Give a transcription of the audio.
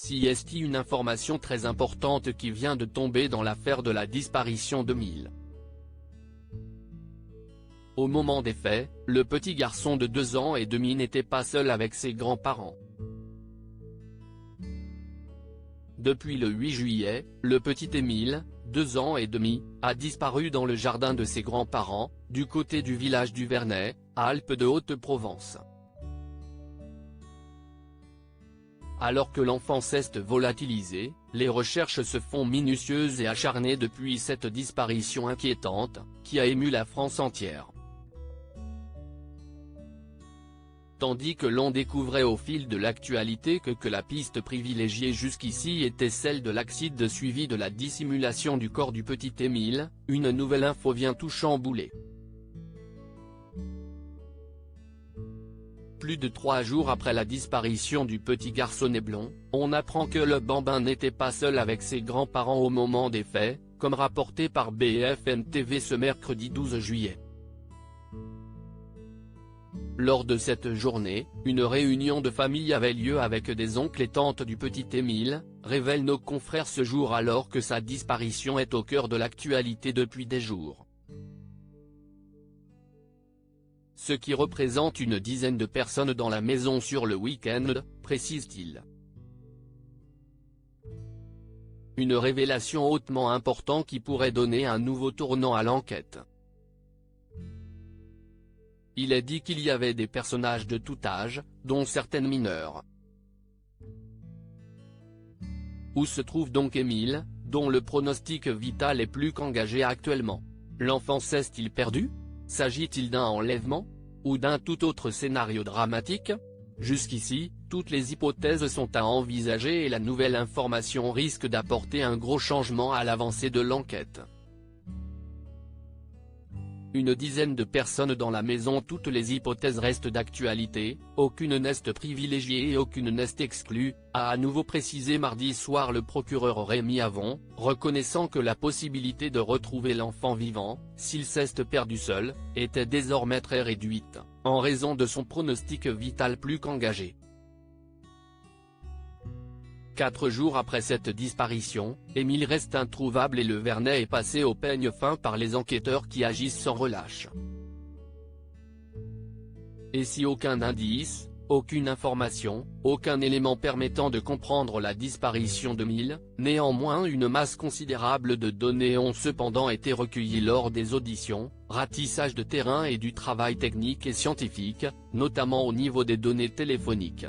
C'est une information très importante qui vient de tomber dans l'affaire de la disparition d'Émile. Au moment des faits, le petit garçon de 2 ans et demi n'était pas seul avec ses grands-parents. Depuis le 8 juillet, le petit Émile, 2 ans et demi, a disparu dans le jardin de ses grands-parents, du côté du village du Vernet, à Alpes-de-Haute-Provence. Alors que l'enfant s'est volatilisé, les recherches se font minutieuses et acharnées depuis cette disparition inquiétante, qui a ému la France entière. Tandis que l'on découvrait au fil de l'actualité que la piste privilégiée jusqu'ici était celle de l'accident suivi de la dissimulation du corps du petit Émile, une nouvelle info vient tout chambouler. Plus de 3 jours après la disparition du petit garçonnet blond, on apprend que le bambin n'était pas seul avec ses grands-parents au moment des faits, comme rapporté par BFM TV ce mercredi 12 juillet. Lors de cette journée, une réunion de famille avait lieu avec des oncles et tantes du petit Émile, révèlent nos confrères ce jour alors que sa disparition est au cœur de l'actualité depuis des jours. Ce qui représente une dizaine de personnes dans la maison sur le week-end, précise-t-il. Une révélation hautement importante qui pourrait donner un nouveau tournant à l'enquête. Il est dit qu'il y avait des personnages de tout âge, dont certaines mineures. Où se trouve donc Émile, dont le pronostic vital est plus qu'engagé actuellement? L'enfant s'est-il perdu? S'agit-il d'un enlèvement? Ou d'un tout autre scénario dramatique? Jusqu'ici, toutes les hypothèses sont à envisager et la nouvelle information risque d'apporter un gros changement à l'avancée de l'enquête. Une dizaine de personnes dans la maison, toutes les hypothèses restent d'actualité, aucune n'est privilégiée et aucune n'est exclue, a à nouveau précisé mardi soir le procureur Rémi Avon, reconnaissant que la possibilité de retrouver l'enfant vivant, s'il s'est perdu seul, était désormais très réduite, en raison de son pronostic vital plus qu'engagé. 4 jours après cette disparition, Émile reste introuvable et le Vernet est passé au peigne fin par les enquêteurs qui agissent sans relâche. Et si aucun indice, aucune information, aucun élément permettant de comprendre la disparition d'Émile, néanmoins une masse considérable de données ont cependant été recueillies lors des auditions, ratissage de terrain et du travail technique et scientifique, notamment au niveau des données téléphoniques.